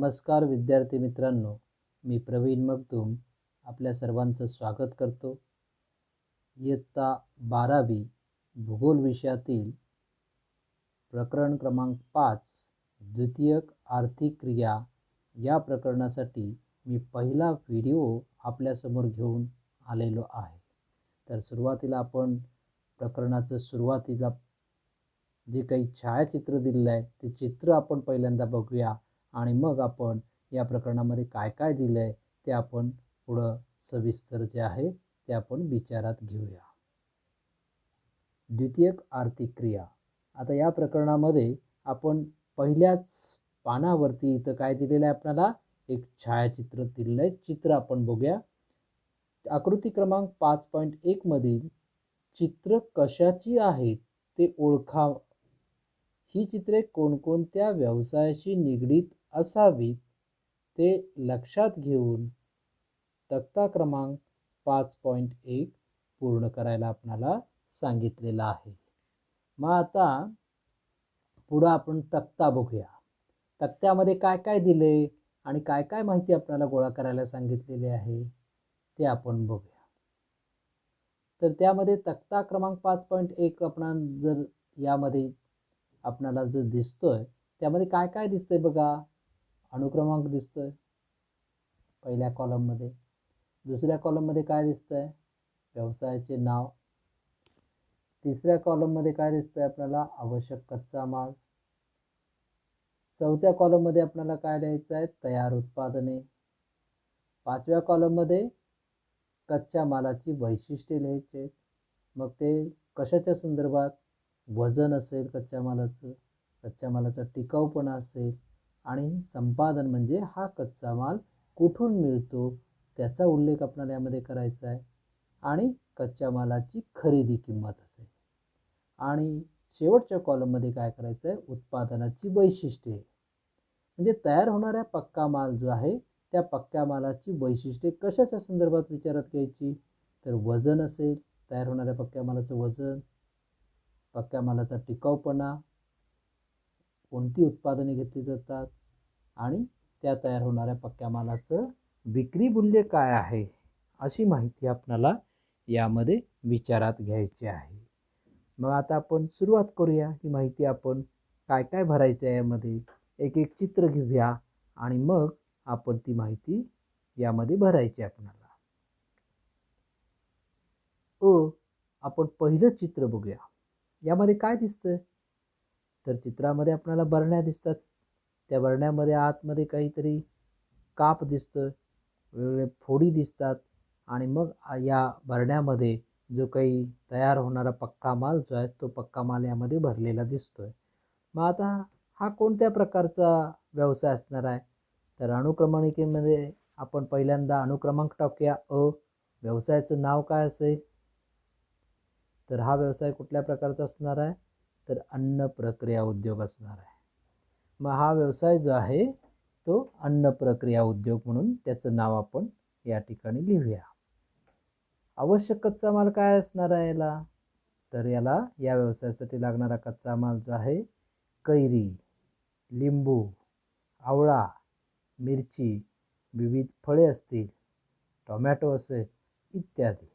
नमस्कार विद्यार्थी मित्रांनो, मी प्रवीण मगदूम आपल्या सर्वांचं स्वागत करतो. इयत्ता 12वी भूगोल विषयातील प्रकरण क्रमांक 5 द्वितीयक आर्थिक क्रिया या प्रकरणासाठी मी पहिला व्हिडिओ आपल्यासमोर घेऊन आलेलो आहे. तर सुरुवातीला आपण प्रकरणाचं सुरुवातीला जे काही छायाचित्र दिलेलं आहे ते चित्र आपण पहिल्यांदा बघूया आणि मग आपण या प्रकरणामध्ये काय काय दिलं आहे ते आपण पुढं सविस्तर जे आहे ते आपण विचारात घेऊया. द्वितीयक आर्थिक क्रिया. आता या प्रकरणामध्ये आपण पहिल्याच पानावरती इथं काय दिलेलं आहे, आपल्याला एक छायाचित्र दिलेलं आहे. चित्र आपण बघूया. आकृती क्रमांक 5.1 मधील चित्र कशाची आहेत ते ओळखा. ही चित्रे कोणकोणत्या व्यवसायाशी निगडीत असावीत ते लक्षात घेऊन तक्ता क्रमांक 5.1 पूर्ण करायला आपल्याला सांगितलेला आहे. मग आता पुढं आपण तक्ता बघूया. तक्त्यामध्ये काय काय दिले आणि काय काय माहिती आपल्याला गोळा करायला सांगितलेली आहे ते आपण बघूया. तर त्यामध्ये तक्ता क्रमांक 5.1 आपण जर यामध्ये आपल्याला जो दिसतोय त्यामध्ये काय काय दिसतंय बघा. अनुक्रमांक दिसतोय पहिल्या कॉलममध्ये. दुसऱ्या कॉलममध्ये काय दिसतंय, व्यवसायाचे नाव. तिसऱ्या कॉलममध्ये काय दिसतंय आपल्याला, आवश्यक कच्चा माल. चौथ्या कॉलममध्ये आपल्याला काय लिहायचं आहे, तयार उत्पादने. पाचव्या कॉलममध्ये कच्च्या मालाची वैशिष्ट्ये लिहायचे. मग ते कशाच्या संदर्भात, वजन असेल कच्च्या मालाचं, कच्च्या मालाचा टिकाऊपणा असेल आणि संपादन म्हणजे हा कच्चा माल कुठून मिळतो त्याचा उल्लेख आपल्याला यामध्ये करायचा आहे. आणि कच्च्या मालाची खरेदी किंमत असेल. आणि शेवटच्या कॉलममध्ये काय करायचं आहे, उत्पादनाची वैशिष्ट्ये म्हणजे तयार होणाऱ्या पक्का माल जो आहे त्या पक्क्या मालाची वैशिष्ट्ये कशाच्या संदर्भात विचारात घ्यायची. तर वजन असेल, तयार होणाऱ्या पक्क्या मालाचं वजन, पक्क्या मालाचा टिकाऊपणा, कोणती उत्पादने घेतली जातात आणि त्या तयार होणाऱ्या पक्क्या मालाचं विक्री मूल्य काय आहे अशी माहिती आपल्याला यामध्ये विचारात घ्यायची आहे. मग आता आपण सुरुवात करूया. ही माहिती आपण काय काय भरायचं आहे यामध्ये एक एक चित्र घेऊया आणि मग आपण ती माहिती यामध्ये भरायची आपल्याला. आपण पहिलं चित्र बघूया. यामध्ये काय दिसतंय, तर चित्रामध्ये आपल्याला बरण्या दिसतात. त्या बरण्यामध्ये आतमध्ये काहीतरी काप दिसतोय, वेगवेगळे फोडी दिसतात आणि मग या बरण्यामध्ये जो काही तयार होणारा पक्का माल जो आहे तो पक्का माल यामध्ये भरलेला दिसतोय. मग आता हा कोणत्या प्रकारचा व्यवसाय असणार आहे, तर अनुक्रमणिकेमध्ये आपण पहिल्यांदा अनुक्रमांक टाकूया. व्यवसायाचं नाव काय असेल, तर हा व्यवसाय कुठल्या प्रकारचा असणार आहे, तर अन्न प्रक्रिया उद्योग असणार आहे. मग हा व्यवसाय जो आहे तो अन्न प्रक्रिया उद्योग म्हणून त्याचं नाव आपण या ठिकाणी लिहूया. आवश्यक कच्चा माल काय असणार आहे याला, तर याला या व्यवसायासाठी लागणारा कच्चा माल जो आहे कैरी, लिंबू, आवळा, मिरची, विविध फळे असतील, टोमॅटो असेल इत्यादी.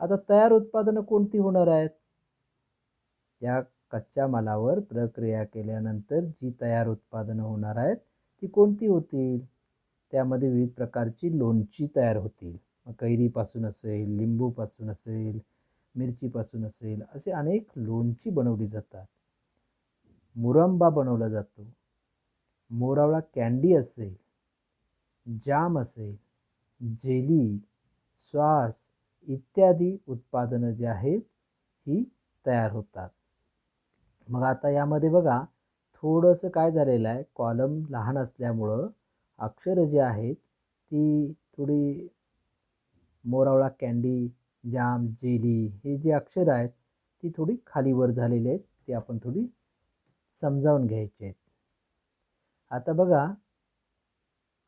आता तयार उत्पादनं कोणती होणार आहेत, या कच्च्या मालावर प्रक्रिया केल्यानंतर जी तयार उत्पादनं होणार आहेत ती कोणती होतील, त्यामध्ये विविध प्रकारची लोणची तयार होतील. मग कैरीपासून असेल, लिंबूपासून असेल, मिरचीपासून असेल, असे अनेक लोणची बनवली जातात. मुरंबा बनवला जातो, मोरावळा कँडी असेल, जाम असेल, जेली, सॉस इत्यादी उत्पादनं जी आहेत ही तयार होतात. मग आता यामध्ये बघा थोडंसं काय झालेलं आहे, कॉलम लहान असल्यामुळं अक्षरं जी आहेत ती थोडी मोरावळा कँडी, जाम, जेली हे जी अक्षरं आहेत ती थोडी खालीवर झालेली आहेत. ती आपण थोडी समजावून घ्यायची आहेत. आता बघा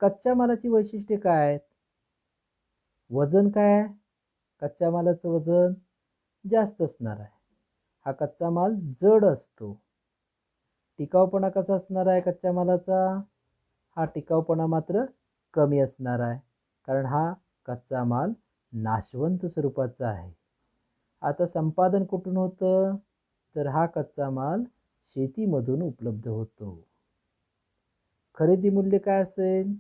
कच्च्या मालाची वैशिष्ट्ये काय आहेत, वजन काय आहे, कच्च्या मालाचं वजन जास्त असणार आहे. हा कच्चा माल जड असतो. टिकाऊपणा कसा असणार आहे कच्च्या मालाचा, हा टिकाऊपणा मात्र कमी असणार आहे, कारण हा कच्चा माल नाशवंत स्वरूपाचा आहे. आता संपादन कुठून होतं? तर हा कच्चा माल शेतीमधून उपलब्ध होतो. खरेदी मूल्य काय असेल?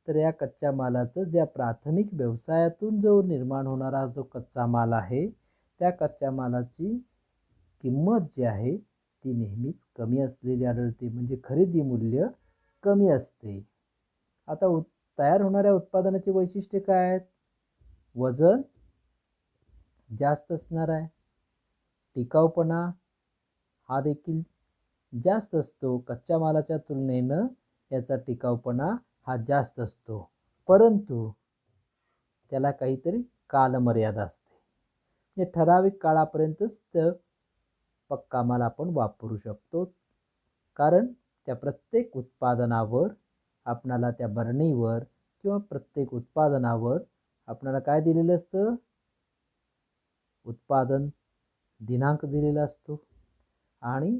तर या कच्च्या मालाचं ज्या प्राथमिक व्यवसायातून जो निर्माण होणारा जो कच्चा माल आहे, त्या कच्च्या मालाची किंमत जी आहे ती नेहमीच कमी असलेली आढळते, म्हणजे खरेदी मूल्य कमी असते. आता तयार होणाऱ्या उत्पादनाची वैशिष्ट्ये काय आहेत? वजन जास्त असणार आहे, टिकाऊपणा हा देखील जास्त असतो. कच्च्या मालाच्या तुलनेनं याचा टिकाऊपणा हा जास्त असतो, परंतु त्याला काहीतरी कालमर्यादा असते. म्हणजे ठराविक काळापर्यंतच पक्का माल आपण वापरू शकतो, कारण त्या प्रत्येक उत्पादनावर आपणाला त्या बरणीवर किंवा प्रत्येक उत्पादनावर आपणाला काय दिलेलं असतं? उत्पादन दिनांक दिलेला असतो आणि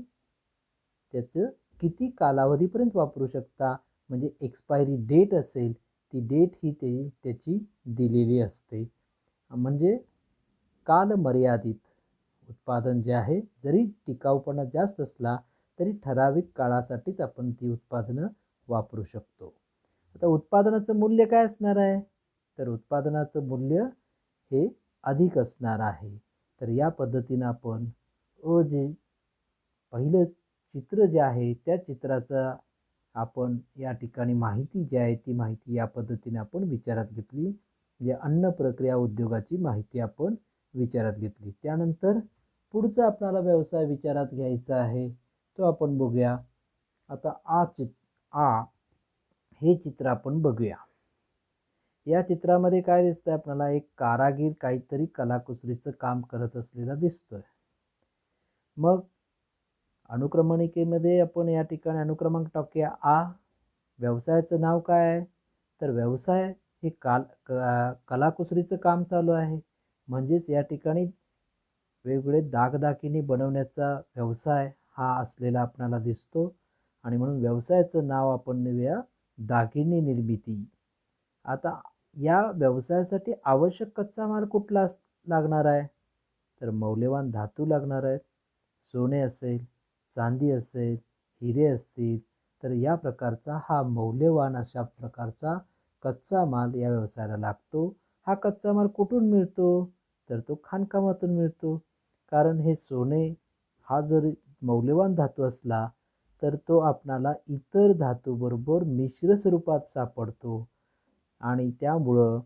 त्याचं किती कालावधीपर्यंत वापरू शकता, म्हणजे एक्सपायरी डेट असेल ती डेट ही त्याची दिलेली असते. म्हणजे कालमर्यादित उत्पादन जे आहे, जरी टिकाऊपणा जास्त असला तरी ठराविक काळासाठीच आपण ती उत्पादनं वापरू शकतो. आता उत्पादनाचं मूल्य काय असणार आहे? तर उत्पादनाचं मूल्य हे अधिक असणार आहे. तर या पद्धतीनं आपण जे पहिलं चित्र जे आहे त्या चित्राचा आपण या ठिकाणी माहिती जी आहे ती माहिती या पद्धतीने आपण विचारात घेतली, म्हणजे अन्न प्रक्रिया उद्योगाची माहिती आपण विचारात घेतली. त्यानंतर पुढचा आपल्याला व्यवसाय विचारात घ्यायचा आहे तो आपण बघूया. आता हे चित्र आपण बघूया. या चित्रामध्ये काय दिसतंय आपल्याला? एक कारागीर काहीतरी कलाकुसरीचं काम करत असलेला दिसतोय. मग अनुक्रमणिकेमध्ये आपण या ठिकाणी अनुक्रमांक टाकूया आ. व्यवसायाचं नाव काय आहे? तर व्यवसाय हे कलाकुसरीचं काम चालू आहे, म्हणजेच या ठिकाणी वेगवेगळे दागदागिने बनवण्याचा व्यवसाय हा असलेला आपल्याला दिसतो, आणि म्हणून व्यवसायाचं नाव आपण देऊया दागिने निर्मिती. आता या व्यवसायासाठी आवश्यक कच्चा माल कुठला लागणार आहे? तर मौल्यवान धातू लागणार आहेत. सोने असेल, चांदी असेल, हिरे असतील, तर या प्रकारचा हा मौल्यवान अशा प्रकारचा कच्चा माल या व्यवसायाला लागतो. हा कच्चा माल कुठून मिळतो? तर तो खाणकामातून मिळतो, कारण हे सोने हा जर मौल्यवान धातू असला तर तो आपणाला इतर धातूबरोबर मिश्र स्वरूपात सापडतो, आणि त्यामुळं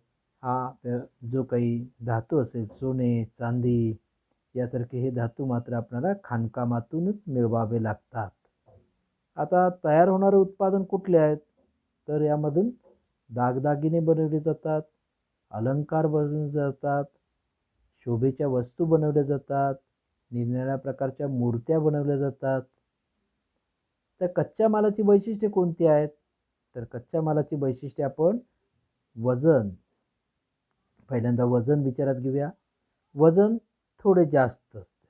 हा जो काही धातू असेल, सोने, चांदी यासारखे हे धातू मात्र आपल्याला खाणकामातूनच मिळवावे लागतात. आता तयार होणारे उत्पादन कुठले आहेत? तर यामधून दागदागिने बनवले जातात, अलंकार बनवले जातात, शोभेच्या वस्तू बनवल्या जातात, निरनिराळ्या प्रकारच्या मूर्त्या बनवल्या जातात. तर कच्च्या मालाची वैशिष्ट्ये कोणती आहेत? तर कच्च्या मालाची वैशिष्ट्ये आपण वजन, पहिल्यांदा वजन विचारात घेऊया. वजन थोडे जास्त असते.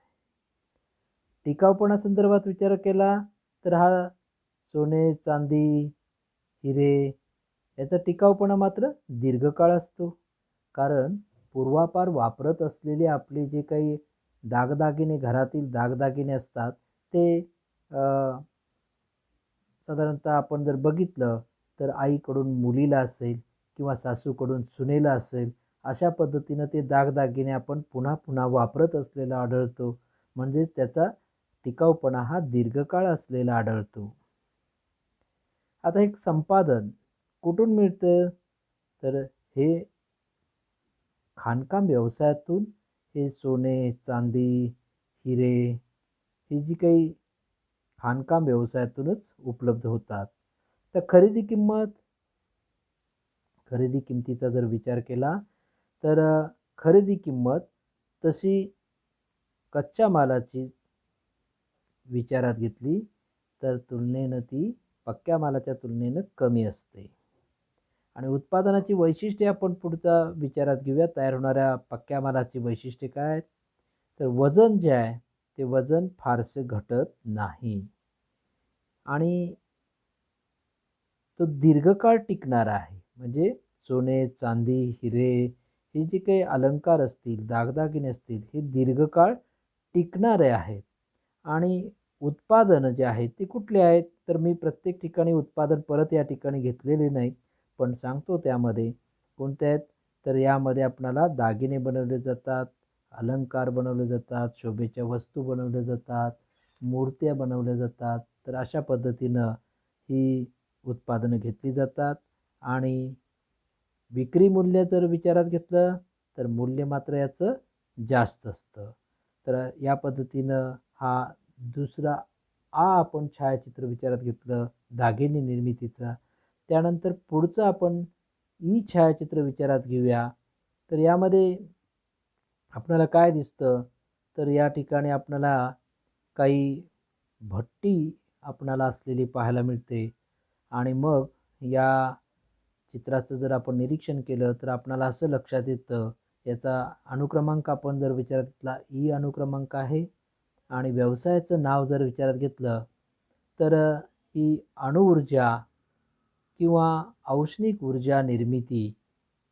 टिकाऊपणा संदर्भात विचार केला तर हा सोने, चांदी, हिरे याचा टिकाऊपणा मात्र दीर्घकाळ असतो, कारण पूर्वापार वापरत असलेले आपले जे काही दागदागिने, घरातील दागदागिने असतात ते साधारणतः आपण जर बघितलं तर आईकडून मुलीला असेल किंवा सासूकडून सुनेला असेल, अशा पद्धतीनं ते दागदागिने आपण पुन्हा पुन्हा वापरत असलेला आढळतो, म्हणजेच त्याचा टिकाऊपणा हा दीर्घकाळ असलेला आढळतो. आता एक संपादन कुठून मिळतं? तर हे खाणकाम व्यवसायातून हे सोने, चांदी, हिरे ही जी काही खाणकाम व्यवसायातूनच उपलब्ध होतात. तर खरेदी किमतीचा जर विचार केला तर खरेदी किंमत तशी कच्च्या मालाची विचारात घेतली तर तुलनेनं ती पक्क्या मालाच्या तुलनेनं कमी असते. आणि उत्पादनाची वैशिष्ट्ये आपण पुढचा विचारात घेऊया. तयार होणाऱ्या पक्क्या मालाची वैशिष्ट्ये काय आहेत? तर वजन जे आहे ते वजन फारसे घटत नाही, आणि तो दीर्घकाळ टिकणारा आहे. म्हणजे सोने, चांदी, हिरे हे जे काही अलंकार असतील, दागदागिने असतील, हे दीर्घकाळ टिकणारे आहेत. आणि उत्पादनं जे आहेत ते कुठले आहेत? तर मी प्रत्येक ठिकाणी उत्पादन परत या ठिकाणी घेतलेले नाहीत, पण सांगतो त्यामध्ये कोणते आहेत. तर यामध्ये आपणाला दागिने बनवले जातात, अलंकार बनवले जातात, शोभेच्या वस्तू बनवल्या जातात, मूर्त्या बनवल्या जातात. तर अशा पद्धतीनं ही उत्पादनं घेतली जातात. आणि विक्री मूल्य जर विचारात घेतलं तर मूल्य मात्र याचं जास्त असतं. तर या पद्धतीनं हा दुसरा आपण छायाचित्र विचारात घेतलं दागिने निर्मितीचा. त्यानंतर पुढचं आपण ई छायाचित्र विचारात घेऊया. तर यामध्ये आपल्याला काय दिसतं? तर या ठिकाणी आपल्याला काही भट्टी आपणाला असलेली पाहायला मिळते. आणि मग या चित्राचं जर आपण निरीक्षण केलं तर आपणाला असं लक्षात येतं, याचा अनुक्रमांक आपण जर विचारात घेतला ई अनुक्रमांक आहे. आणि व्यवसायाचं नाव जर विचारात घेतलं तर ही अणुऊर्जा किंवा औष्णिक ऊर्जा निर्मिती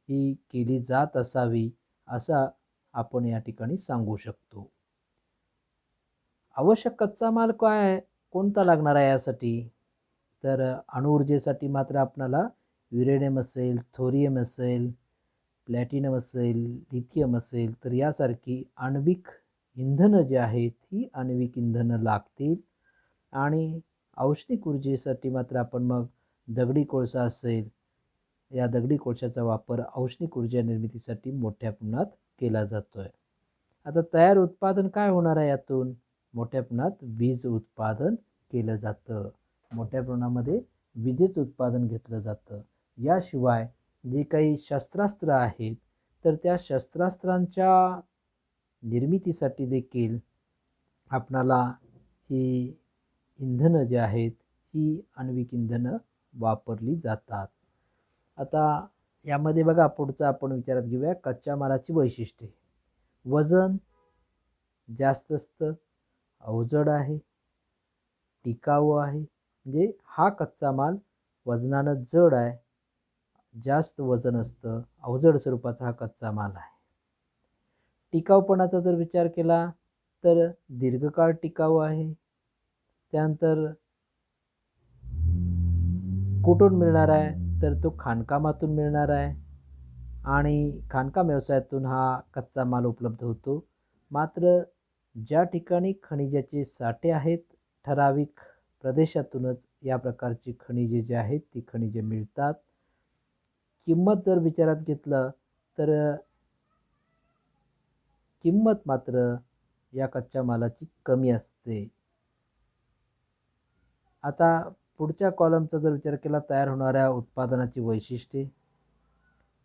ही केली जात असावी असं आपण या ठिकाणी सांगू शकतो. आवश्यक कच्चा माल काय आहे? कोणता लागणार आहे यासाठी? तर अणुऊर्जेसाठी मात्र आपणाला युरेनियम असेल, थोरियम असेल, प्लॅटिनम असेल, लिथियम असेल, तर यासारखी आण्विक इंधनं जी आहेत ही आण्विक इंधनं लागतील. आणि औष्णिक ऊर्जेसाठी मात्र आपण मग दगडी कोळसा असेल, या दगडी कोळशाचा वापर औष्णिक ऊर्जा निर्मितीसाठी मोठ्या प्रमाणात केला जातोय. आता तयार उत्पादन काय होणार आहे यातून? मोठ्या प्रमाणात वीज उत्पादन केलं जातं. मोठ्या प्रमाणामध्ये विजेचं उत्पादन घेतलं जातं. याशिवाय जे काही शस्त्रास्त्र आहेत तर त्या शस्त्रास्त्रांच्या निर्मितीसाठी देखील आपणाला ही इंधनं जी आहेत ही आण्विक इंधनं वापरली जातात. आता यामध्ये बघा पुढचं आपण विचारात घेऊया कच्च्या मालाची वैशिष्ट्ये. वजन जास्त असतं, अवजड आहे, टिकाऊ आहे. म्हणजे हा कच्चा माल वजनानं जड आहे, जास्त वजन असतं, अवजड स्वरूपाचा हा कच्चा माल आहे. टिकाऊपणाचा जर विचार केला तर दीर्घकाळ टिकाऊ आहे. त्यानंतर कुठून मिळणार आहे? तर तो खाणकामातून मिळणार आहे. आणि खाणकाम व्यवसायातून हा कच्चा माल उपलब्ध होतो. मात्र ज्या ठिकाणी खनिजाचे साठे आहेत, ठराविक प्रदेशातूनच या प्रकारची खनिजे जी आहेत ती खनिजे मिळतात. किंमत जर विचारात घेतलं तर किंमत मात्र या कच्च्या मालाची कमी असते. आता पुढच्या कॉलमचा जर विचार केला तयार होणाऱ्या उत्पादनाची वैशिष्ट्ये.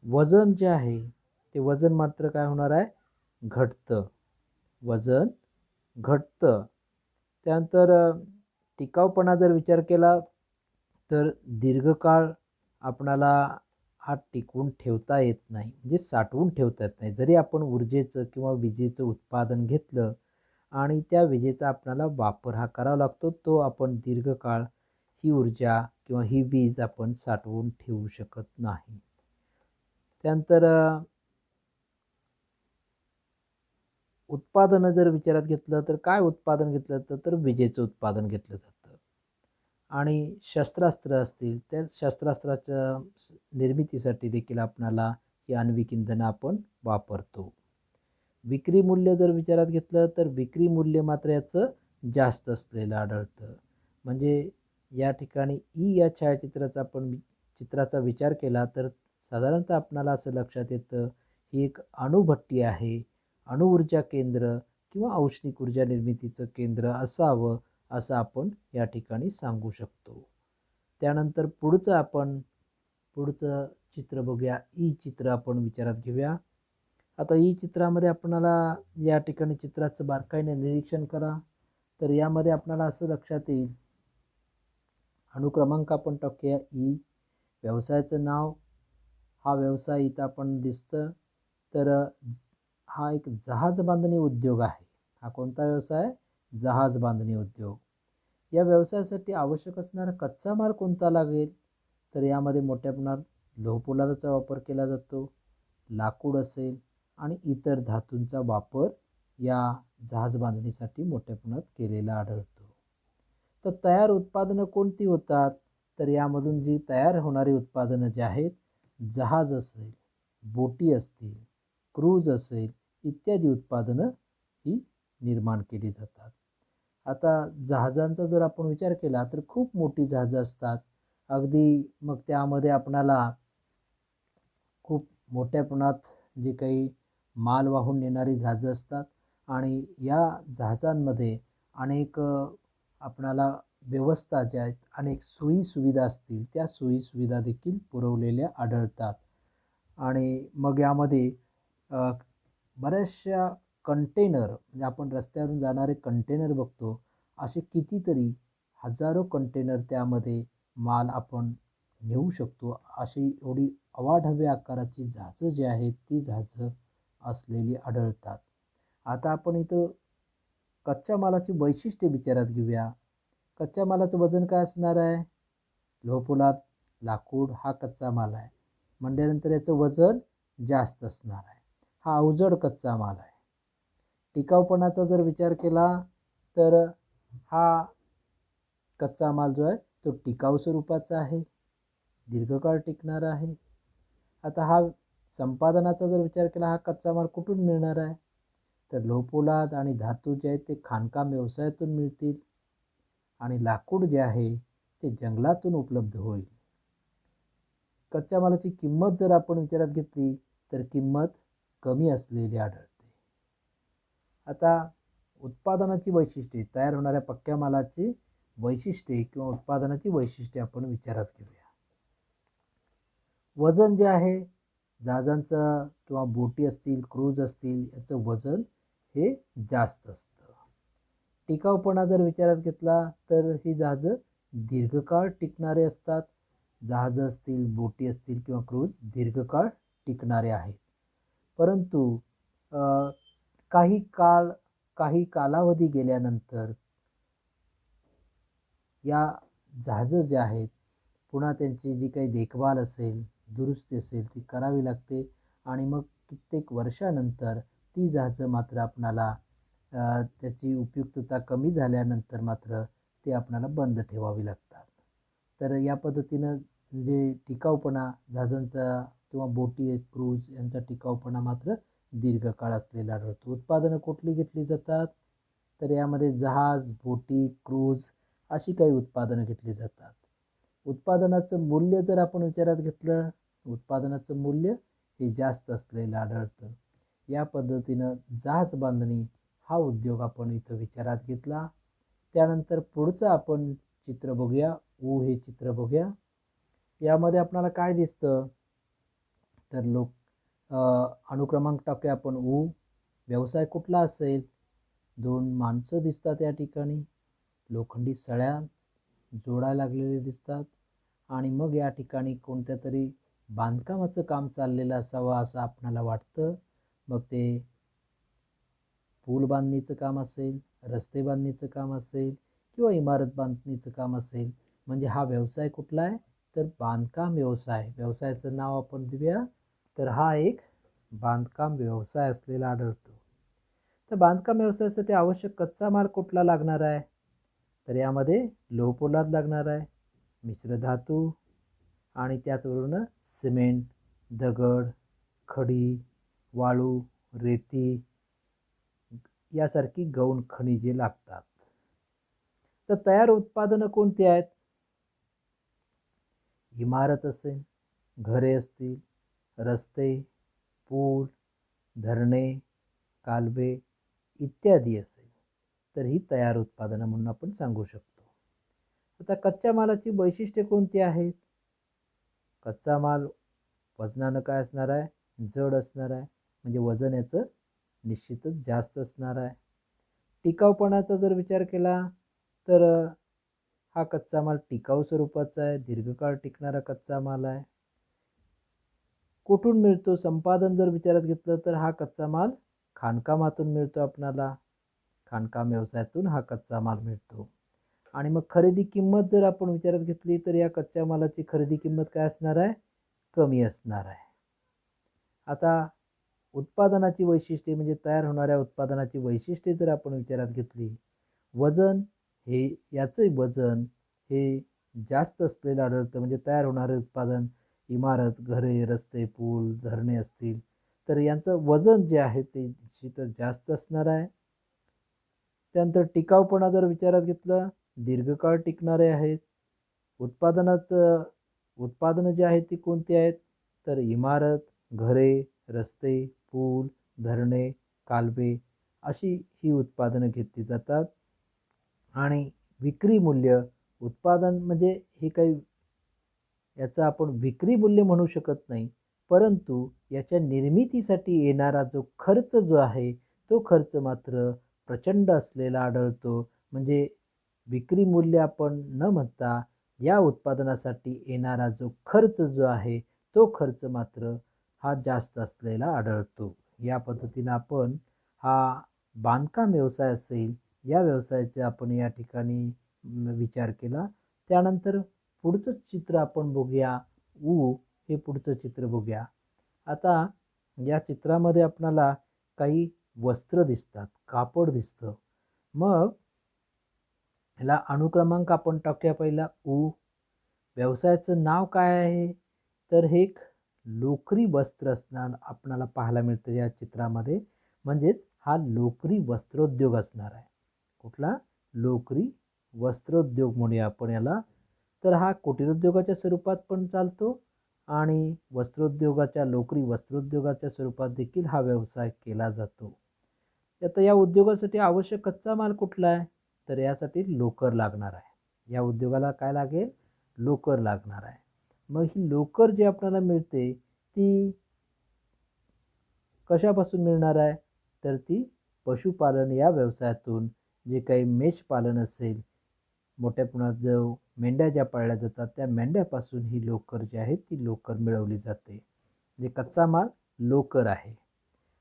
वजन जे आहे ते वजन मात्र काय होणार आहे? घटतं. वजन घटतं. त्यानंतर टिकाऊपणा जर विचार केला तर दीर्घकाळ आपणाला हा टिकवून ठेवता येत नाही, म्हणजे साठवून ठेवता येत नाही. जरी आपण ऊर्जेचं किंवा विजेचं उत्पादन घेतलं आणि त्या विजेचा आपल्याला वापर हा करावा लागतो, तो आपण दीर्घकाळ ही ऊर्जा किंवा ही वीज आपण साठवून ठेवू शकत नाही. त्यानंतर उत्पादनं जर विचारात घेतलं तर काय उत्पादन घेतलं जातं? तर विजेचं उत्पादन घेतलं जातं. आणि शस्त्रास्त्र असतील त्या शस्त्रास्त्राच्या निर्मितीसाठी देखील आपणाला ही आण्विक इंधनं आपण वापरतो. विक्री मूल्य जर विचारात घेतलं तर विक्री मूल्य मात्र याचं जास्त असलेलं आढळतं. म्हणजे या ठिकाणी ई या छायाचित्राचा आपण चित्राचा विचार केला तर साधारणतः आपणाला असं लक्षात येतं ही एक अणुभट्टी आहे. अणुऊर्जा केंद्र किंवा औष्णिक ऊर्जा निर्मितीचं केंद्र असावं असं आपण या ठिकाणी सांगू शकतो. त्यानंतर पुढचं चित्र बघूया. ई चित्र आपण विचारात घेऊया. आता ई चित्रामध्ये आपणाला या ठिकाणी चित्राचं बारकाईने निरीक्षण करा. तर यामध्ये आपणाला असं लक्षात येईल, अनुक्रमांक आपण टाकूया ई. व्यवसायाचं नाव, हा व्यवसाय इथं आपण दिसतं. तर हा एक जहाज बांधणी उद्योग आहे. हा कोणता व्यवसाय? जहाज बांधणी उद्योग. या व्यवसायासाठी आवश्यक असणारा कच्चा माल कोणता लागेल? तर यामध्ये मोठ्या प्रमाणात लोहपोलादाचा वापर केला जातो, लाकूड असेल आणि इतर धातूंचा वापर या जहाज बांधणीसाठी मोठ्या प्रमाणात केलेला आढळतो. तर तयार उत्पादनं कोणती होतात? तर यामधून जी तयार होणारी उत्पादनं जी आहेत, जहाज असेल, बोटी असतील, क्रूज असेल इत्यादी उत्पादनं ही निर्माण केली जातात. आता जहाजांचा जर आपण विचार केला तर खूप मोठी जहाजं असतात. अगदी मग त्यामध्ये आपणाला खूप मोठ्या प्रमाणात जे काही माल वाहून नेणारी जहाजं असतात आणि या जहाजांमध्ये अनेक आपणाला व्यवस्था ज्या आहेत, अनेक सोयीसुविधा असतील, त्या सोयीसुविधा देखील पुरवलेल्या आढळतात. आणि मग यामध्ये बऱ्याचशा कंटेनर म्हणजे आपण रस्त्यावरून जाणारे कंटेनर बघतो, असे कितीतरी हजारो कंटेनर त्यामध्ये माल आपण नेऊ शकतो. अशी एवढी अवाढव्य आकाराची जहाजं जी आहेत ती जहाजं असलेली आढळतात. आता आपण इथं कच्च्या मालाची वैशिष्ट्ये विचारात घेऊया. कच्च्या मालाचं वजन काय असणार आहे? लोहपोलाद, लाकूड हा कच्चा माल आहे. म्हटल्यानंतर याचं वजन जास्त असणार आहे. हा अवजड कच्चा माल आहे. टिकाऊपणाचा जर विचार केला तर हा कच्चा माल जो आहे तो टिकाऊ स्वरूपाचा आहे, दीर्घकाळ टिकणारा आहे. आता हा संपादनाचा जर विचार केला, हा कच्चा माल कुठून मिळणार आहे? तर लोहपोलाद आणि धातू जे आहेत ते खाणकाम व्यवसायातून मिळतील आणि लाकूड जे आहे ते जंगलातून उपलब्ध होईल. कच्च्या मालाची किंमत जर आपण विचारात घेतली तर किंमत कमी असलेली आढळते. आता उत्पादनाची वैशिष्ट्ये, तयार होणाऱ्या पक्क्या मालाची वैशिष्ट्ये किंवा उत्पादनाची वैशिष्ट्ये आपण विचारात घेऊया. वजन जे आहे जहाजांचं किंवा बोटी असतील, क्रूज असतील याचं वजन हे जास्त असतं. टिकाऊपणा जर विचारात घेतला तर ही जहाजं दीर्घकाळ टिकणारे असतात. जहाजं असतील, बोटी असतील किंवा क्रूज दीर्घकाळ टिकणारे आहेत. परंतु काही कालावधी गेल्यानंतर या जहाजं जे आहेत पुन्हा त्यांची जी काही देखभाल असेल, दुरुस्ती असेल ती करावी लागते आणि मग कित्येक वर्षानंतर ती जहाजं मात्र आपणाला त्याची उपयुक्तता कमी झाल्यानंतर मात्र ते आपणाला बंद ठेवावी लागतात. तर या पद्धतीनं म्हणजे टिकाऊपणा जहाजांचा किंवा बोटी, क्रूज यांचा टिकाऊपणा मात्र दीर्घकाळ असलेला आढळतो. उत्पादनं कुठली घेतली जातात? तर यामध्ये जहाज, बोटी, क्रूज अशी काही उत्पादनं घेतली जातात. उत्पादनाचं मूल्य जर आपण विचारात घेतलं, उत्पादनाचं मूल्य हे जास्त असलेलं आढळतं. या पद्धतीनं जहाज बांधणी हा उद्योग आपण इथं विचारात घेतला. त्यानंतर पुढचं आपण चित्र बघूया, हे चित्र बघूया. यामध्ये आपल्याला काय दिसतं? तर अनुक्रमांक टाकूया आपण. व्यवसाय कुठला असेल? 2 माणसं दिसतात या ठिकाणी, लोखंडी सळ्या जोडायला लागलेले दिसतात आणि मग या ठिकाणी कोणत्या तरी बांधकामाचं काम चाललेलं असावं असं आपणाला वाटतं. मग ते पूल बांधणीचं काम असेल, रस्ते बांधणीचं काम असेल किंवा इमारत बांधणीचं काम असेल. म्हणजे हा व्यवसाय कुठला आहे? तर बांधकाम व्यवसाय. व्यवसायाचं नाव आपण देऊया तर हा एक बांधकाम व्यवसाय असलेला आढळतो. तर बांधकाम व्यवसायासाठी आवश्यक कच्चा माल कुठला लागणार आहे? तर यामध्ये लोहपोलाद लागणार आहे, मिश्र धातू आणि त्याचबरोबर सिमेंट, दगड, खडी, वाळू, रेती यासारखी गौण खनिजे लागतात. तर तयार उत्पादनं कोणती आहेत? इमारत असेल, घरे असतील, रस्ते, पूल, धरणे, कालवे इत्यादी असेल तर ही तयार उत्पादनं म्हणून आपण सांगू शकतो. आता कच्च्या मालाची वैशिष्ट्ये कोणती आहेत? कच्चा माल वजनानं काय असणार आहे? जड असणार आहे. म्हणजे वजन याचं निश्चितच जास्त असणार आहे. टिकाऊपणाचा जर विचार केला तर हा कच्चा माल टिकाऊ स्वरूपाचा आहे, दीर्घकाळ टिकणारा कच्चा माल आहे. कुठून मिळतो? संपादन जर विचारात घेतलं तर हा कच्चा माल खाणकामातून मिळतो आपणाला. खाणकाम व्यवसायातून हा कच्चा माल मिळतो. आणि मग खरेदी किंमत जर आपण विचारात घेतली तर या कच्च्या मालाची खरेदी किंमत काय असणार आहे? कमी असणार आहे. आता उत्पादनाची वैशिष्ट्ये म्हणजे तयार होणाऱ्या उत्पादनाची वैशिष्ट्ये जर आपण विचारात घेतली, वजन हे याचे वजन हे जास्त असलेलं आढळतं. म्हणजे तयार होणारे उत्पादन इमारत, घरे, रस्ते, पूल, धरणे असतील तर यांचं वजन जे आहे ते निश्चितच जास्त असणार आहे. त्यानंतर टिकाऊपणा जर विचारात घेतलं, दीर्घकाळ टिकणारे आहेत. उत्पादनं जी आहेत ती कोणती आहेत? तर इमारत, घरे, रस्ते, पूल, धरणे, कालवे अशी ही उत्पादनं घेतली जातात. आणि विक्री मूल्य, उत्पादन म्हणजे हे काही याचं आपण विक्री मूल्य म्हणू शकत नाही, परंतु याच्या निर्मितीसाठी येणारा जो खर्च जो आहे तो खर्च मात्र प्रचंड असलेला आढळतो. म्हणजे विक्री मूल्य आपण न म्हणता या उत्पादनासाठी येणारा जो खर्च जो आहे तो खर्च मात्र हा जास्त असलेला आढळतो. या पद्धतीनं आपण हा बांधकाम व्यवसाय असेल या व्यवसायाचा आपण या ठिकाणी विचार केला. त्यानंतर पुढचं चित्र आपण बघूया. हे पुढचं चित्र बघूया. आता या चित्रामध्ये आपणाला काही वस्त्र दिसतात, कापड दिसतं. मग ह्याला अनुक्रमांक आपण टाकूया. पहिला व्यवसायाचं नाव काय आहे? तर हे एक लोकरी वस्त्र असणार आपणाला पाहायला मिळतं या चित्रामध्ये. म्हणजेच हा लोकरी वस्त्रोद्योग असणार आहे. कुठला? लोकरी वस्त्रोद्योग म्हणूया आपण याला. तर हा कुटीरोद्योगाच्या स्वरूपात पण चालतो आणि लोकरी वस्त्रोद्योगाच्या स्वरूपात देखील हा व्यवसाय केला जातो. आता या उद्योगासाठी आवश्यक कच्चा माल कुठला आहे? तर यासाठी लोकर लागणार आहे. या उद्योगाला काय लागेल? लोकर लागणार आहे. मग ही लोकर जी आपल्याला मिळते ती कशापासून मिळणार आहे? तर ती पशुपालन या व्यवसायातून, जे काही मेषपालन असेल, मोठ्या प्रमाणात जो मेंढ्या ज्या पाळल्या जातात त्या मेंढ्यापासून ही लोकर जी आहे ती लोकर मिळवली जाते. म्हणजे कच्चा माल लोकर आहे.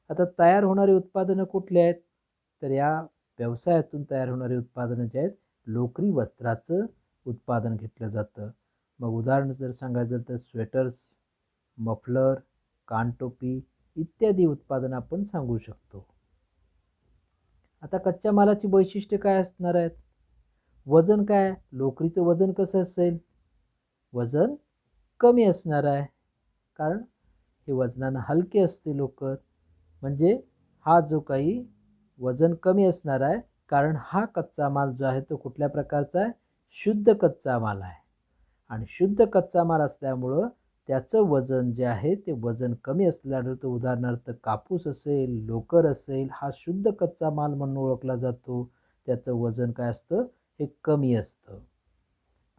आता तयार होणारी उत्पादनं कुठली आहेत? तर या व्यवसायातून तयार होणारी उत्पादनं जे आहेत लोकरी वस्त्राचं उत्पादन घेतलं जातं. मग उदाहरण जर सांगायचं तर स्वेटर्स, मफलर, कानटोपी इत्यादी उत्पादनं आपण सांगू शकतो. आता कच्च्या मालाची वैशिष्ट्ये काय असणार आहेत? वजन काय? लोकरीचं वजन कसं असेल? वजन कमी असणार आहे, कारण हे वजनानं हलके असते लोकर. म्हणजे हा जो काही वजन कमी असणार आहे, कारण हा कच्चा माल जो आहे तो कुठल्या प्रकारचा आहे? शुद्ध कच्चा माल आहे. आणि शुद्ध कच्चा माल असल्यामुळं त्याचं वजन जे आहे ते वजन कमी असलेलं आढळतं. उदाहरणार्थ कापूस असेल, लोकर असेल, हा शुद्ध कच्चा माल म्हणून ओळखला जातो. त्याचं वजन काय असतं? हे कमी असतं.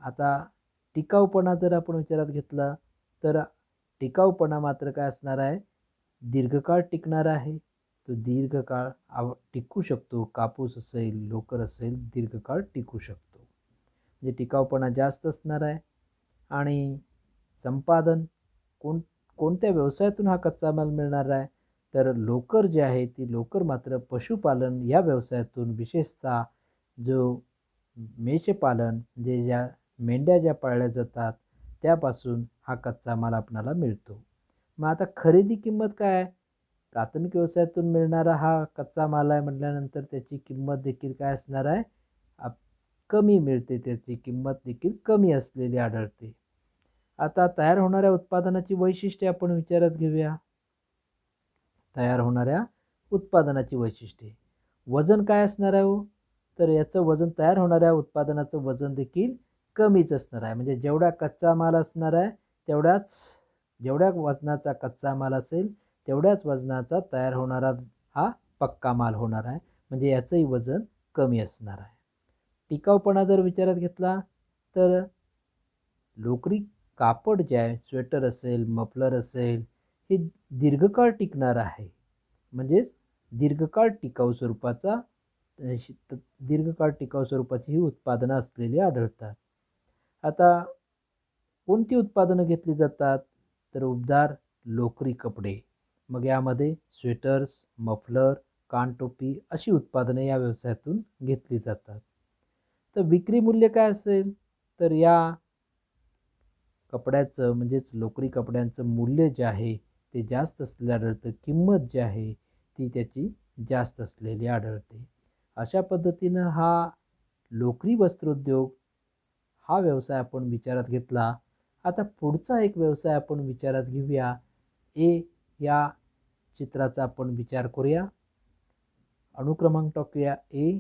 आता टिकाऊपणा जर आपण विचारात घेतला तर टिकाऊपणा मात्र काय असणार आहे? दीर्घकाळ टिकणार आहे. तो दीर्घकाळ टिकू शकतो. कापूस असेल, लोकर असेल, दीर्घकाळ टिकू शकतो. म्हणजे टिकाऊपणा जास्त असणार आहे. आणि संपादन कोणत्या व्यवसायातून हा कच्चा माल मिळणार आहे? तर लोकर जी आहे ती लोकर मात्र पशुपालन या व्यवसायातून, विशेषतः जो मेषपालन म्हणजे ज्या मेंढ्या ज्या पाळल्या जातात त्यापासून हा कच्चा माल आपणाला मिळतो. मग आता खरेदी किंमत काय आहे? प्राथमिक व्यवसायातून मिळणारा हा कच्चा माल आहे म्हटल्यानंतर त्याची किंमत देखील काय असणार आहे? कमी मिळते. त्याची किंमत देखील कमी असलेली आढळते. आता तयार होणाऱ्या उत्पादनाची वैशिष्ट्ये आपण विचारात घेऊया. तयार होणाऱ्या उत्पादनाची वैशिष्ट्ये. वजन काय असणार आहे हो? तर याचं वजन, तयार होणाऱ्या उत्पादनाचं वजन देखील कमीच असणार आहे. म्हणजे जेवढा कच्चा माल असणार आहे जेवढ्या वजनाचा कच्चा माल असेल तेवढ्याच वजनाचा तयार होणारा हा पक्का माल होणार आहे. म्हणजे याचंही वजन कमी असणार आहे. टिकाऊपणा जर विचारात घेतला तर लोकरी कापड जे आहे, स्वेटर असेल, मफलर असेल, हे दीर्घकाळ टिकणार आहे. म्हणजेच दीर्घकाळ टिकाऊ स्वरूपाची ही उत्पादनं असलेली आढळतात. आता कोणती उत्पादनं घेतली जातात? तर उबदार लोकरी कपडे. मग यामध्ये स्वेटर्स, मफलर, कानटोपी अशी उत्पादने या व्यवसायातून घेतली जातात. तर विक्री मूल्य काय असेल, तर या कपड्याचं म्हणजेच लोकरी कपड्यांचं मूल्य जे आहे ते जास्त असलेलं आढळतं. किंमत जी आहे ती त्याची जास्त असलेली आढळते. अशा पद्धतीनं हा लोकरी वस्त्रोद्योग हा व्यवसाय आपण विचारात घेतला. आता पुढचा एक व्यवसाय आपण विचारात घेऊया. या चित्राचा आपण विचार करूया. अनुक्रमांक टाकूया ए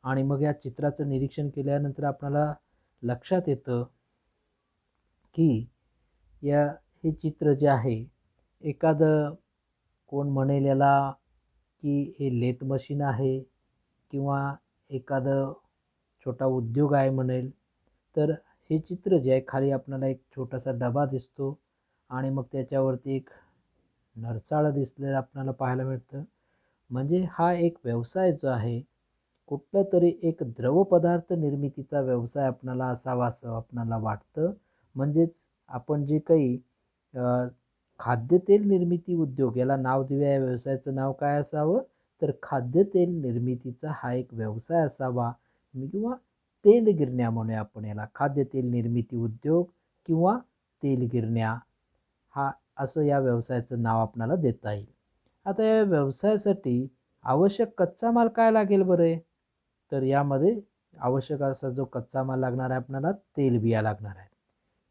आणि मग या चित्राचं निरीक्षण केल्यानंतर आपल्याला लक्षात येतं की हे चित्र जे आहे, एखादं कोण म्हणेल याला की हे लेथ मशीन आहे किंवा एखादं छोटा उद्योग आहे म्हणेल. तर हे चित्र जे आहे, खाली आपल्याला एक छोटासा डबा दिसतो आणि मग त्याच्यावरती एक नरसाळं दिसलेलं आपल्याला पाहायला मिळतं. म्हणजे हा एक व्यवसाय जो आहे, कुठलं तरी एक द्रवपदार्थ निर्मितीचा व्यवसाय आपल्याला असावा असं आपल्याला वाटतं. म्हणजेच आपण जे काही खाद्यतेल निर्मिती उद्योग याला नाव देऊया. या व्यवसायाचं नाव काय असावं, तर खाद्यतेल निर्मितीचा हा एक व्यवसाय असावा किंवा तेलगिरण्या म्हणूया आपण याला. खाद्यतेल निर्मिती उद्योग किंवा तेलगिरण्या हा असं या व्यवसायाचं नाव आपल्याला देता येईल. आता या व्यवसायासाठी आवश्यक कच्चा माल काय लागेल बरे, तर यामध्ये आवश्यक असा जो कच्चा माल लागणार आहे आपल्याला, तेलबिया लागणार आहेत.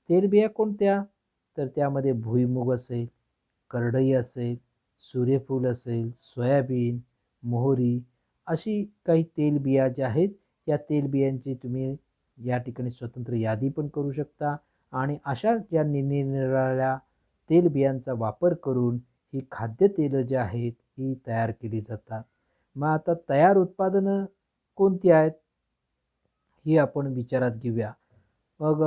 तेलबिया कोणत्या, तर त्यामध्ये भुईमूग असेल, करडई असेल, सूर्यफूल असेल, सोयाबीन, मोहरी अशी काही तेलबिया ज्या आहेत, या तेलबियांची तुम्ही या ठिकाणी स्वतंत्र यादी पण करू शकता आणि अशा ज्या निरनिराळ्या तेलबियांचा वापर करून ही खाद्यतेलं जी आहेत ही तयार केली जातात. मग आता तयार उत्पादनं कोणती आहेत ही आपण विचारात घेऊया. मग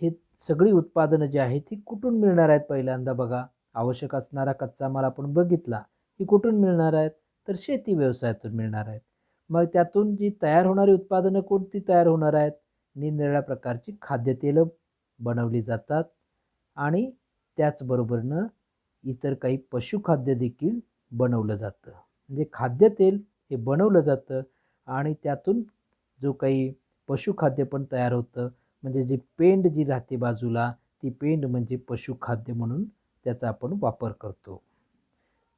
हे सगळी उत्पादनं जी आहेत ती कुठून मिळणार आहेत पहिल्यांदा बघा. आवश्यक असणारा कच्चा माल आपण बघितला, ही कुठून मिळणार आहेत, तर शेती व्यवसायातून मिळणार आहेत. मग त्यातून जी तयार होणारी उत्पादनं कोणती तयार होणार आहेत, निरनिराळ्या प्रकारची खाद्यतेलं बनवली जातात आणि त्याचबरोबरनं इतर काही पशुखाद्य देखील बनवलं जातं. म्हणजे खाद्यतेल हे बनवलं जातं आणि त्यातून जो काही पशुखाद्य पण तयार होतं. म्हणजे जी पेंड जी राहते बाजूला, ती पेंड म्हणजे पशुखाद्य म्हणून त्याचा आपण वापर करतो.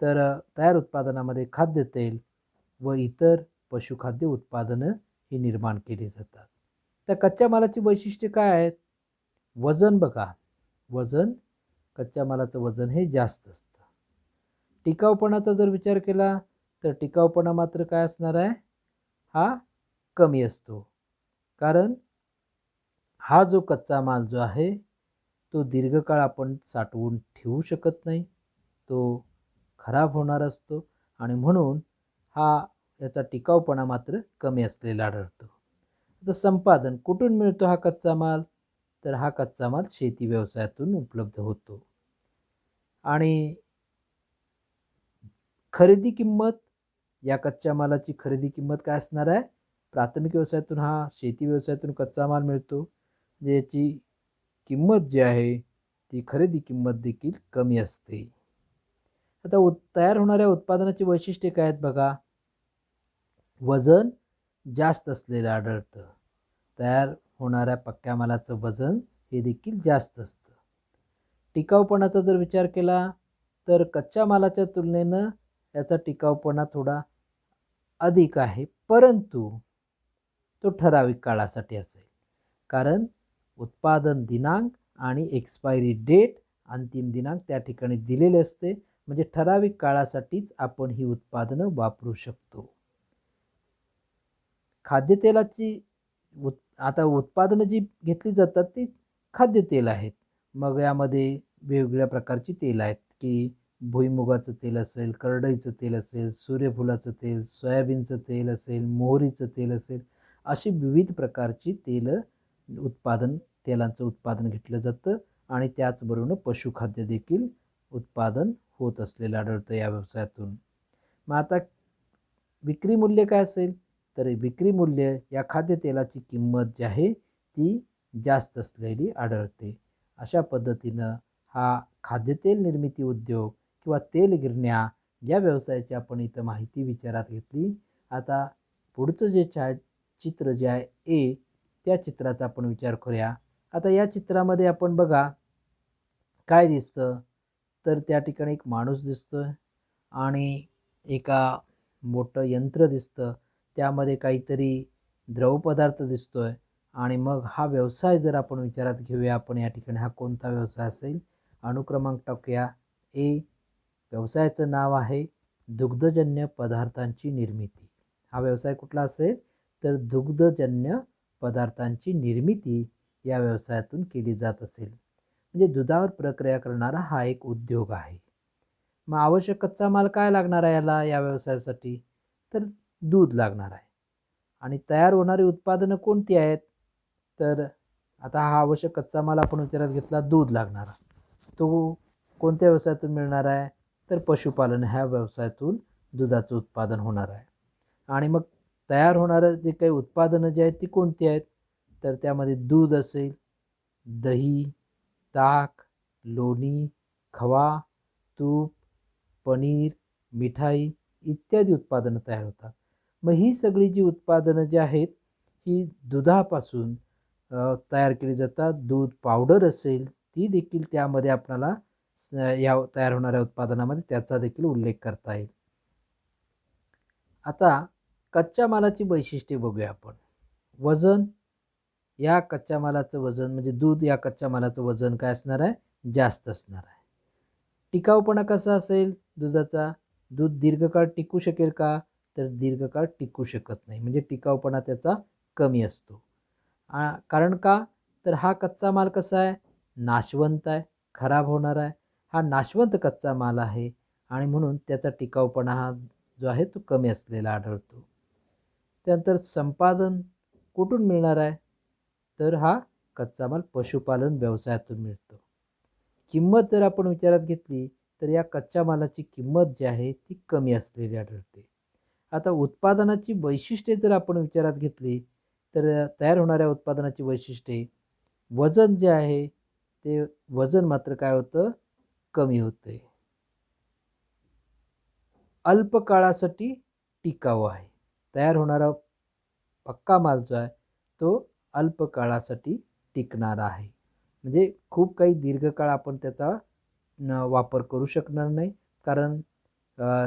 तर तयार उत्पादनामध्ये खाद्यतेल व इतर पशुखाद्य उत्पादनं ही निर्माण केली जातात. त्या कच्च्या मालाची वैशिष्ट्ये काय आहेत, वजन बघा. वजन, कच्च्या मालाचं वजन हे जास्त असतं. टिकाऊपणाचा जर विचार केला तर टिकाऊपणा मात्र काय असणार आहे, हा कमी असतो. कारण हा जो कच्चा माल जो आहे तो दीर्घकाळ आपण साठवून ठेवू शकत नाही, तो खराब होणार असतो आणि म्हणून याचा टिकाऊपणा मात्र कमी असलेला आढळतो. आता संपादन कुठून मिळतो हा कच्चा माल, तर हा कच्चा माल शेती व्यवसायातून उपलब्ध होतो. आणि खरेदी किंमत, या कच्च्या मालाची खरेदी किंमत काय असणार आहे, प्राथमिक व्यवसायातून शेती व्यवसायातून कच्चा माल मिळतो, ज्याची किंमत जी आहे ती खरेदी किंमत देखील कमी असते. आता तयार होणाऱ्या उत्पादनाची वैशिष्ट्ये काय आहेत बघा. वजन जास्त असलेलं आढळतं. तयार होणाऱ्या पक्क्या मालाचं वजन हे देखील जास्त असतं. टिकाऊपणाचा जर विचार केला तर कच्च्या मालाच्या तुलनेनं याचा टिकाऊपणा थोडा अधिक आहे, परंतु तो ठराविक काळासाठी असेल. कारण उत्पादन दिनांक आणि एक्सपायरी डेट, अंतिम दिनांक त्या ठिकाणी दिलेले असते. म्हणजे ठराविक काळासाठीच आपण ही उत्पादनं वापरू शकतो. खाद्यतेलाची आता उत्पादनं जी घेतली जातात ती खाद्यतेल आहेत. मग यामध्ये वेगवेगळ्या प्रकारची तेल आहेत की भुईमुगाचं तेल असेल, करडईचं तेल असेल, सूर्यफुलाचं तेल, सोयाबीनचं तेल असेल, मोहरीचं तेल असेल, अशी विविध प्रकारची तेलांचं उत्पादन घेतलं जातं आणि त्याचबरोबर पशुखाद्य देखील उत्पादन होत असलेलं आढळतं या व्यवसायातून. मग आता विक्री मूल्य काय असेल, तर विक्री मूल्य या खाद्यतेलाची किंमत जी आहे ती जास्त असलेली आढळते. अशा पद्धतीनं हा खाद्यतेल निर्मिती उद्योग किंवा तेलगिरण्या या व्यवसायाची आपण इथं माहिती विचारात घेतली. आता पुढचं जे चित्र जे आहे ए, त्या चित्राचा आपण विचार करूया. आता या चित्रामध्ये आपण बघा काय दिसतं, तर त्या ठिकाणी एक माणूस दिसतोय आणि एका मोठं यंत्र दिसतं. त्यामध्ये काहीतरी द्रवपदार्थ दिसतोय आणि मग हा व्यवसाय जर आपण विचारात घेऊया, आपण या ठिकाणी हा कोणता व्यवसाय असेल? अनुक्रमांक टाकूया ए. व्यवसायाचं नाव आहे दुग्धजन्य पदार्थांची निर्मिती. हा व्यवसाय कुठला असेल? तर दुग्धजन्य पदार्थांची निर्मिती या व्यवसायातून केली जात असेल. म्हणजे दुधावर प्रक्रिया करणारा हा एक उद्योग आहे. मग आवश्यक कच्चा माल काय लागणार आहे याला, या व्यवसायासाठी? तर दूध लागणार आहे. आणि तयार होणारी उत्पादनं कोणती आहेत? तर आता हा आवश्यक कच्चा माल आपण विचारात घेतला, दूध लागणारा. तो कोणत्या व्यवसायातून मिळणार आहे? तर पशुपालन ह्या व्यवसायातून दुधाचं उत्पादन होणार आहे. आणि मग तयार होणारं जे काही उत्पादनं जे आहेत ती कोणती आहेत? तर त्यामध्ये दूध असेल, दही, ताक, लोणी, खवा, तूप, पनीर, मिठाई इत्यादी उत्पादनं तयार होतात. मग ही सगळी जी उत्पादनं जी आहेत ही दुधापासून तयार केली जातात. दूध पावडर असेल ती देखील त्यामध्ये आपल्याला या तयार होणाऱ्या उत्पादनामध्ये त्याचा देखील उल्लेख करता येईल. आता कच्च्या मालाची वैशिष्ट्ये बघूया आपण. वजन, या कच्च्या मालाचं वजन म्हणजे दूध या कच्च्या मालाचं वजन काय असणार आहे? जास्त असणार आहे. टिकाऊपणा कसा असेल दुधाचा? दूध दीर्घकाळ टिकू शकेल का? तर दीर्घकाळ टिकू शकत नाही, म्हणजे टिकाऊपणा त्याचा कमी असतो. कारण का? तर हा कच्चा माल कसा आहे? नाशवंत आहे, खराब होणार आहे. हा नाशवंत कच्चा माल आहे आणि म्हणून त्याचा टिकाऊपणा हा जो आहे तो कमी असलेला आढळतो. त्यानंतर संपादन कुठून मिळणार आहे? तर हा कच्चा माल पशुपालन व्यवसायातून मिळतो. किंमत जर आपण विचारात घेतली तर या कच्च्या मालाची किंमत जी आहे ती कमी असलेली आढळते. आता उत्पादनाची वैशिष्ट्ये जर आपण विचारात घेतली तर तयार होणाऱ्या उत्पादनाची वैशिष्ट्ये, वजन जे आहे ते वजन मात्र काय होतं? कमी होते. अल्प काळासाठी टिकाऊ आहे. तयार होणारा पक्का माल जो आहे तो अल्प काळासाठी टिकणारा आहे. म्हणजे खूप काही दीर्घकाळ आपण त्याचा वापर करू शकणार नाही. कारण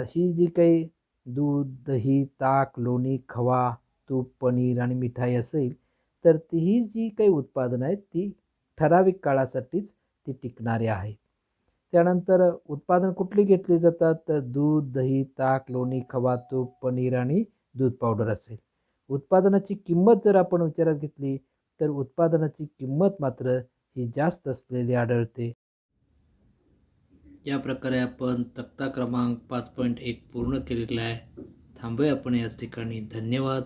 ही जी काही दूध, दही, ताक, लोणी, खवा, तूप, पनीर आणि मिठाई असेल तर ती ही जी काही उत्पादनं आहेत ती ठराविक काळासाठीच ती टिकणारी आहेत. त्यानंतर उत्पादन कुठली घेतली जातात? तर दूध, दही, ताक, लोणी, खवा, तूप, पनीर आणि दूध पावडर असेल. उत्पादनाची किंमत जर आपण विचारात घेतली तर उत्पादनाची किंमत मात्र ही जास्त असलेली आढळते. या प्रकारे आपण तक्ता क्रमांक 5.1 पूर्ण केलेला आहे. थांबूया आपण याच ठिकाणी. धन्यवाद.